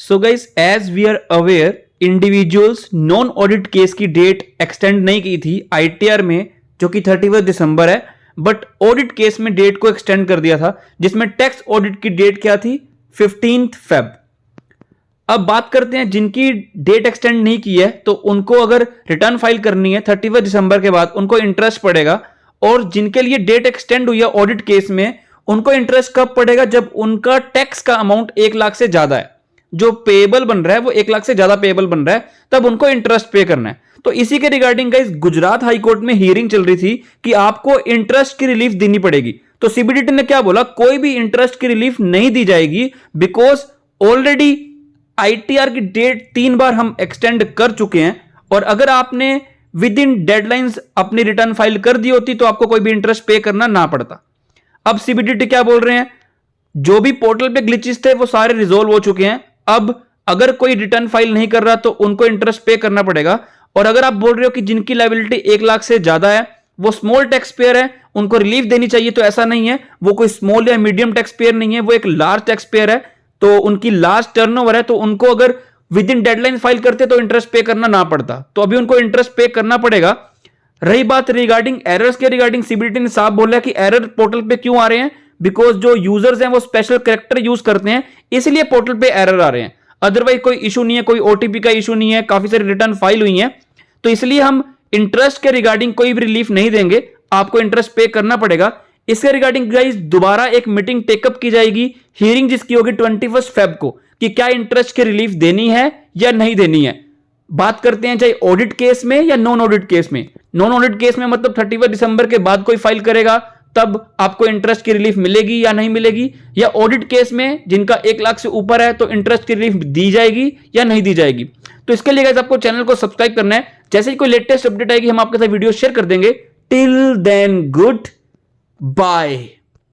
So guys, as we are aware, individuals non audit case की date extend नहीं की थी आईटीआर में, जो कि 31 दिसंबर है, बट ऑडिट केस में डेट को एक्सटेंड कर दिया था, जिसमें टैक्स ऑडिट की डेट क्या थी, 15 फेब। अब बात करते हैं जिनकी डेट एक्सटेंड नहीं की है, तो उनको अगर रिटर्न फाइल करनी है 31 दिसंबर के बाद, उनको इंटरेस्ट पड़ेगा। और जिनके लिए डेट एक्सटेंड हुई है ऑडिट केस में, उनको इंटरेस्ट कब पड़ेगा, जब उनका टैक्स का अमाउंट 1 लाख से ज्यादा है, जो पेएबल बन रहा है वो 1 लाख से ज्यादा पेएबल बन रहा है, तब उनको इंटरेस्ट पे करना है। तो इसी के regarding guys Gujarat high court में हियरिंग चल रही थी कि आपको इंटरेस्ट की रिलीफ देनी पड़ेगी। तो सीबीडीटी ने क्या बोला, कोई भी इंटरेस्ट की रिलीफ नहीं दी जाएगी, बिकॉज ऑलरेडी आईटीआर की डेट 3 बार हम एक्सटेंड कर चुके हैं, और अगर आपने विद इन डेडलाइंस अपनी रिटर्न फाइल कर दी होती तो आपको कोई भी इंटरेस्ट पे करना ना पड़ता। अब सीबीडीटी क्या बोल रहे हैं, जो भी पोर्टल पे ग्लिचेस थे वो सारे रिजोल्व हो चुके हैं। अब अगर कोई रिटर्न फाइल नहीं कर रहा तो उनको इंटरेस्ट पे करना पड़ेगा। और अगर आप बोल रहे हो कि जिनकी लायबिलिटी 1 लाख से ज्यादा है, वो स्मॉल टैक्स पेयर है, उनको रिलीफ देनी चाहिए, तो ऐसा नहीं है। वो कोई स्मॉल या मीडियम टैक्स पेयर नहीं है, वो एक लार्ज टैक्स पेयर है, तो उनकी लार्ज टर्नओवर है, तो उनको अगर विद इन डेडलाइन फाइल करते तो इंटरेस्ट पे करना ना पड़ता। तो अभी उनको इंटरेस्ट पे करना पड़ेगा। रही बात रिगार्डिंग एरर्स के, रिगार्डिंग सीबीडीटी ने साफ बोला कि एरर पोर्टल पे क्यों आ रहे हैं, बिकॉज जो यूजर्स हैं वो स्पेशल कैरेक्टर यूज करते हैं, इसलिए पोर्टल पे एरर आ रहे हैं। अदरवाइज कोई इशू नहीं है, कोई ओटीपी का इशू नहीं है, काफी सारी रिटर्न फाइल हुई है, तो इसलिए हम इंटरेस्ट के रिगार्डिंग कोई भी रिलीफ नहीं देंगे, आपको इंटरेस्ट पे करना पड़ेगा। इसके रिगार्डिंग गाइस दोबारा एक मीटिंग टेकअप की जाएगी, हियरिंग जिसकी होगी 21 फेब को, कि क्या इंटरेस्ट की रिलीफ देनी है या नहीं देनी है। बात करते हैं चाहे ऑडिट केस में या नॉन ऑडिट केस में। नॉन ऑडिट केस में मतलब 31 दिसंबर के बाद कोई फाइल करेगा तब आपको इंटरेस्ट की रिलीफ मिलेगी या नहीं मिलेगी, या ऑडिट केस में जिनका 1 लाख से ऊपर है तो इंटरेस्ट की रिलीफ दी जाएगी या नहीं दी जाएगी। तो इसके लिए गाइस आपको चैनल को सब्सक्राइब करना है, जैसे ही कोई लेटेस्ट अपडेट आएगी हम आपके साथ वीडियो शेयर कर देंगे। Till then good bye.